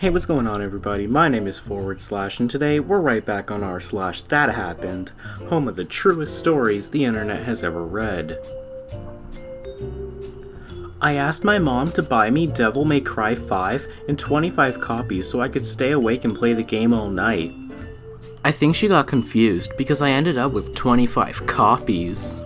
Hey, what's going on, everybody? My name is Forward Slash, and today we're right back on r slash That Happened, home of the truest stories the internet has ever read. I asked my mom to buy me Devil May Cry 5 and 25 copies so I could stay awake and play the game all night. I think she got confused because I ended up with 25 copies.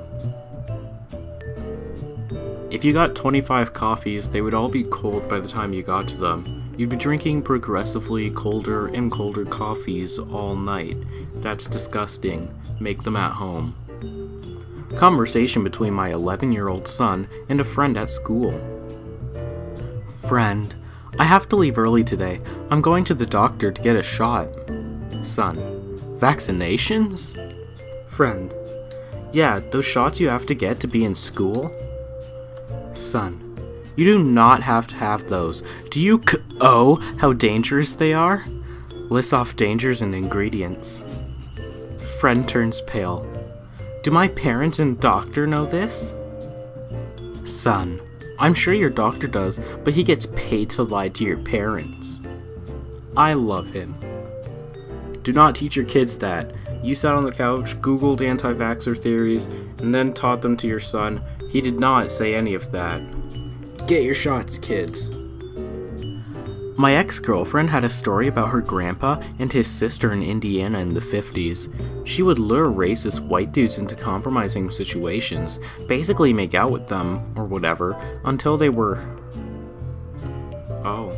If you got 25 coffees, they would all be cold by the time you got to them. You'd be drinking progressively colder and colder coffees all night. That's disgusting. Make them at home. Conversation between my 11-year-old son and a friend at school. Friend, I have to leave early today. I'm going to the doctor to get a shot. Son, vaccinations? Friend, yeah, those shots you have to get to be in school? Son, you do not have to have those. Do you know how dangerous they are? List off dangers and ingredients. Friend turns pale. Do my parents and doctor know this? Son, I'm sure your doctor does, but he gets paid to lie to your parents. I love him. Do not teach your kids that. You sat on the couch, googled anti-vaxxer theories, and then taught them to your son. He did not say any of that. Get your shots, kids. My ex-girlfriend had a story about her grandpa and his sister in Indiana in the 50s. She would lure racist white dudes into compromising situations, basically make out with them, or whatever, until they were... Oh.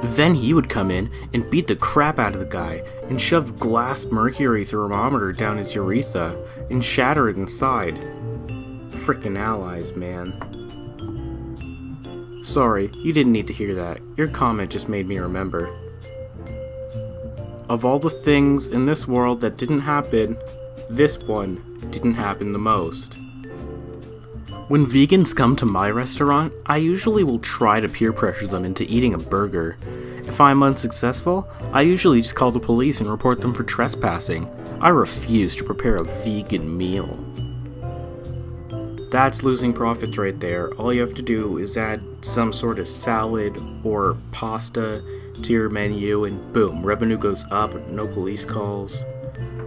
Then he would come in and beat the crap out of the guy, and shove glass mercury thermometer down his urethra, and shatter it inside. Frickin' allies, man. Sorry, you didn't need to hear that. Your comment just made me remember. Of all the things in this world that didn't happen, this one didn't happen the most. When vegans come to my restaurant, I usually will try to peer pressure them into eating a burger. If I'm unsuccessful, I usually just call the police and report them for trespassing. I refuse to prepare a vegan meal. That's losing profits right there. All you have to do is add some sort of salad or pasta to your menu and boom, revenue goes up, no police calls.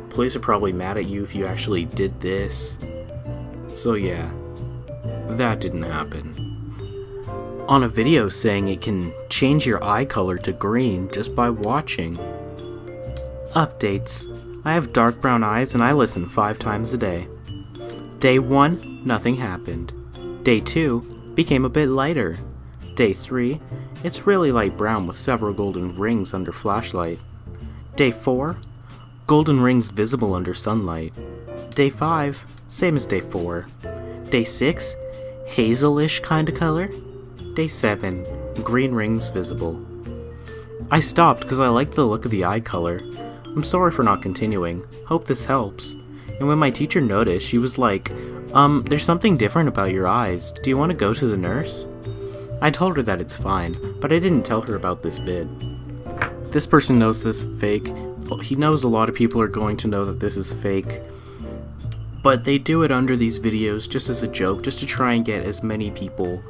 Police are probably mad at you if you actually did this. So yeah, that didn't happen. On a video saying it can change your eye color to green just by watching. Updates. I have dark brown eyes and I listen 5 times a day. Day 1, nothing happened. Day 2, became a bit lighter. Day 3, it's really light brown with several golden rings under flashlight. Day 4, golden rings visible under sunlight. Day 5, same as day 4. Day 6, hazelish kinda color. Day 7, green rings visible. I stopped because I liked the look of the eye color. I'm sorry for not continuing. Hope this helps. And when my teacher noticed, she was like, there's something different about your eyes. Do you want to go to the nurse? I told her that it's fine, but I didn't tell her about this bid. This person knows this is fake. Well, he knows a lot of people are going to know that this is fake. But they do it under these videos just as a joke, just to try and get as many people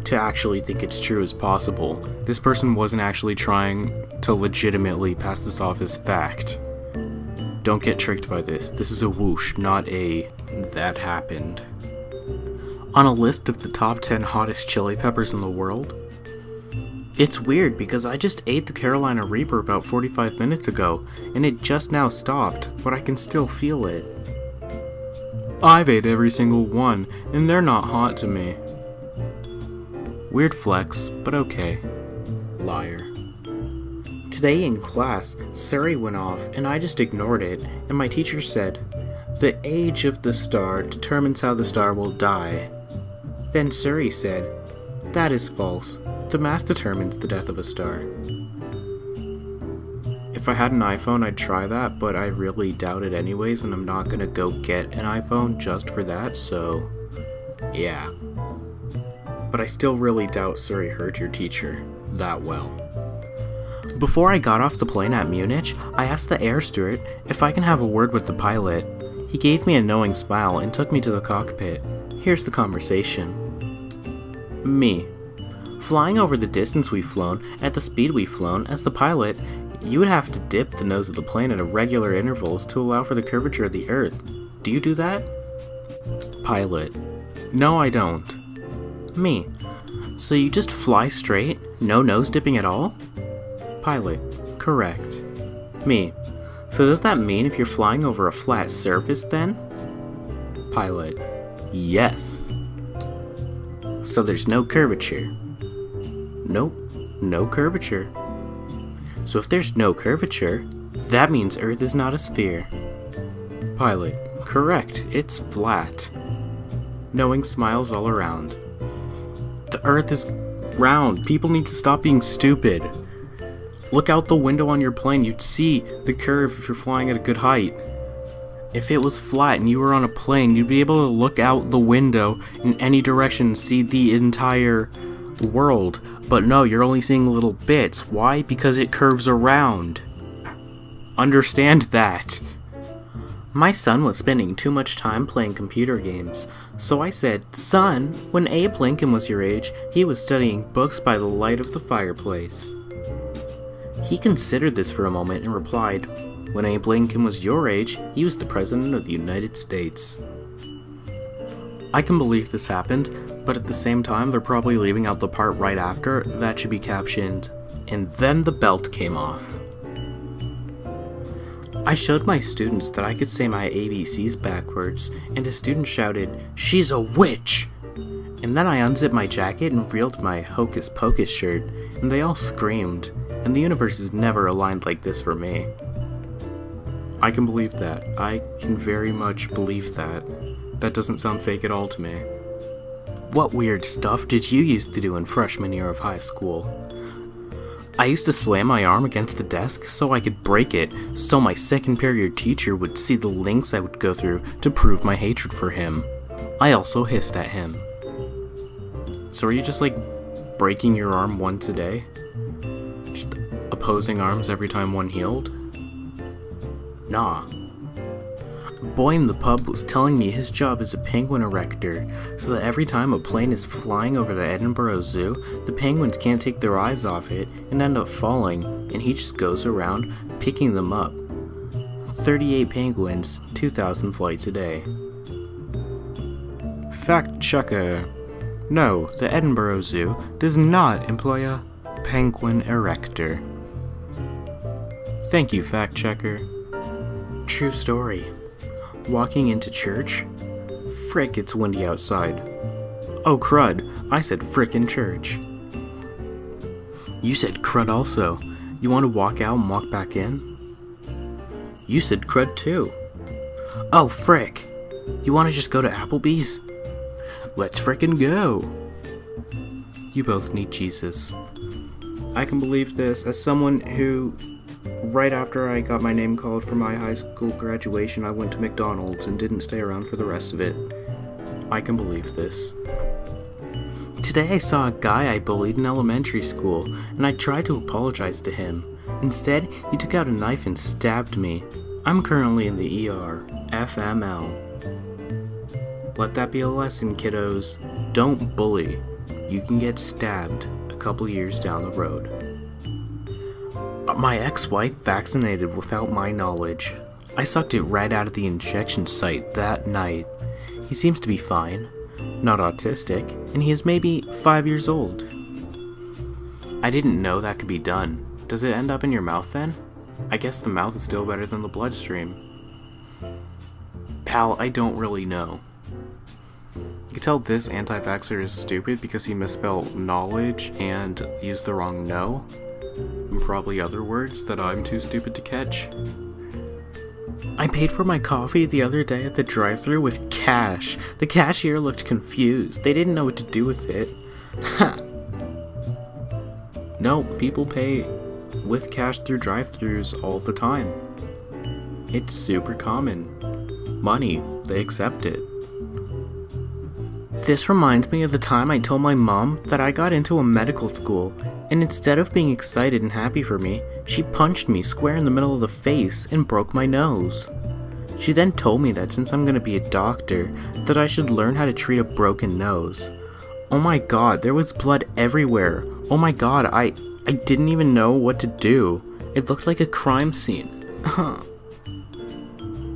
to actually think it's true as possible. This person wasn't actually trying to legitimately pass this off as fact. Don't get tricked by this. This is a whoosh, not a that happened. On a list of the top 10 hottest chili peppers in the world? It's weird because I just ate the Carolina Reaper about 45 minutes ago, and it just now stopped, but I can still feel it. I've ate every single one, and they're not hot to me. Weird flex, but okay. Liar. Today in class, Siri went off and I just ignored it, and my teacher said, "The age of the star determines how the star will die." Then Siri said, "That is false. The mass determines the death of a star." If I had an iPhone, I'd try that, but I really doubt it anyways, and I'm not gonna go get an iPhone just for that, so yeah. But I still really doubt Siri heard your teacher that well. Before I got off the plane at Munich, I asked the air steward if I can have a word with the pilot. He gave me a knowing smile and took me to the cockpit. Here's the conversation. Me. Flying over the distance we've flown, at the speed we've flown, as the pilot, you would have to dip the nose of the plane at irregular intervals to allow for the curvature of the Earth. Do you do that? Pilot. No, I don't. Me. So you just fly straight? No nose dipping at all? Pilot. Correct. Me. So does that mean if you're flying over a flat surface then? Pilot. Yes. So there's no curvature? Nope, no curvature. So if there's no curvature, that means Earth is not a sphere. Pilot. Correct, it's flat. Knowing smiles all around. The Earth is round. People need to stop being stupid. Look out the window on your plane, you'd see the curve if you're flying at a good height. If it was flat and you were on a plane, you'd be able to look out the window in any direction and see the entire world. But no, you're only seeing little bits. Why? Because it curves around. Understand that. My son was spending too much time playing computer games, so I said, "Son, when Abe Lincoln was your age, he was studying books by the light of the fireplace." He considered this for a moment and replied, "When Abe Lincoln was your age, he was the President of the United States." I can believe this happened, but at the same time they're probably leaving out the part right after that should be captioned, "And then the belt came off." I showed my students that I could say my ABCs backwards, and a student shouted, "She's a witch!" And then I unzipped my jacket and revealed my Hocus Pocus shirt, and they all screamed, and the universe is never aligned like this for me. I can believe that. I can very much believe that. That doesn't sound fake at all to me. What weird stuff did you used to do in freshman year of high school? I used to slam my arm against the desk so I could break it, so my second period teacher would see the lengths I would go through to prove my hatred for him. I also hissed at him. So are you just like breaking your arm once a day? Just opposing arms every time one healed? Nah. A boy in the pub was telling me his job is a penguin erector, so that every time a plane is flying over the Edinburgh Zoo, the penguins can't take their eyes off it and end up falling, and he just goes around picking them up. 38 penguins, 2,000 flights a day. Fact checker. No, the Edinburgh Zoo does not employ a penguin erector. Thank you, fact checker. True story. Walking into church. Frick, it's windy outside. Oh crud, I said frickin' church. You said crud also. You want to walk out and walk back in? You said crud too. Oh frick, you want to just go to Applebee's? Let's frickin' go. You both need Jesus. I can believe this as someone who, right after I got my name called for my high school graduation, I went to McDonald's and didn't stay around for the rest of it. I can believe this. Today I saw a guy I bullied in elementary school, and I tried to apologize to him. Instead, he took out a knife and stabbed me. I'm currently in the ER. FML. Let that be a lesson, kiddos. Don't bully. You can get stabbed a couple years down the road. My ex-wife vaccinated without my knowledge. I sucked it right out of the injection site that night. He seems to be fine, not autistic, and he is maybe 5 years old. I didn't know that could be done. Does it end up in your mouth then? I guess the mouth is still better than the bloodstream. Pal, I don't really know. You can tell this anti-vaxxer is stupid because he misspelled knowledge and used the wrong no. And probably other words that I'm too stupid to catch. I paid for my coffee the other day at the drive-thru with cash. The cashier looked confused. They didn't know what to do with it. Ha! No, people pay with cash through drive-thrus all the time. It's super common. Money, they accept it. This reminds me of the time I told my mom that I got into a medical school, and instead of being excited and happy for me, she punched me square in the middle of the face and broke my nose. She then told me that since I'm going to be a doctor, that I should learn how to treat a broken nose. Oh my god, there was blood everywhere. Oh my god, I didn't even know what to do. It looked like a crime scene.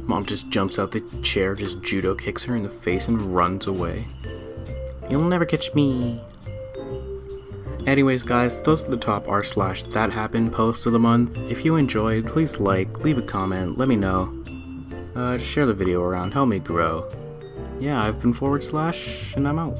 Mom just jumps out the chair, just judo kicks her in the face and runs away. You'll never catch me. Anyways guys, those are the top r/that happened posts of the month. If you enjoyed, please like, leave a comment, let me know. Just share the video around, help me grow. Yeah, I've been /, and I'm out.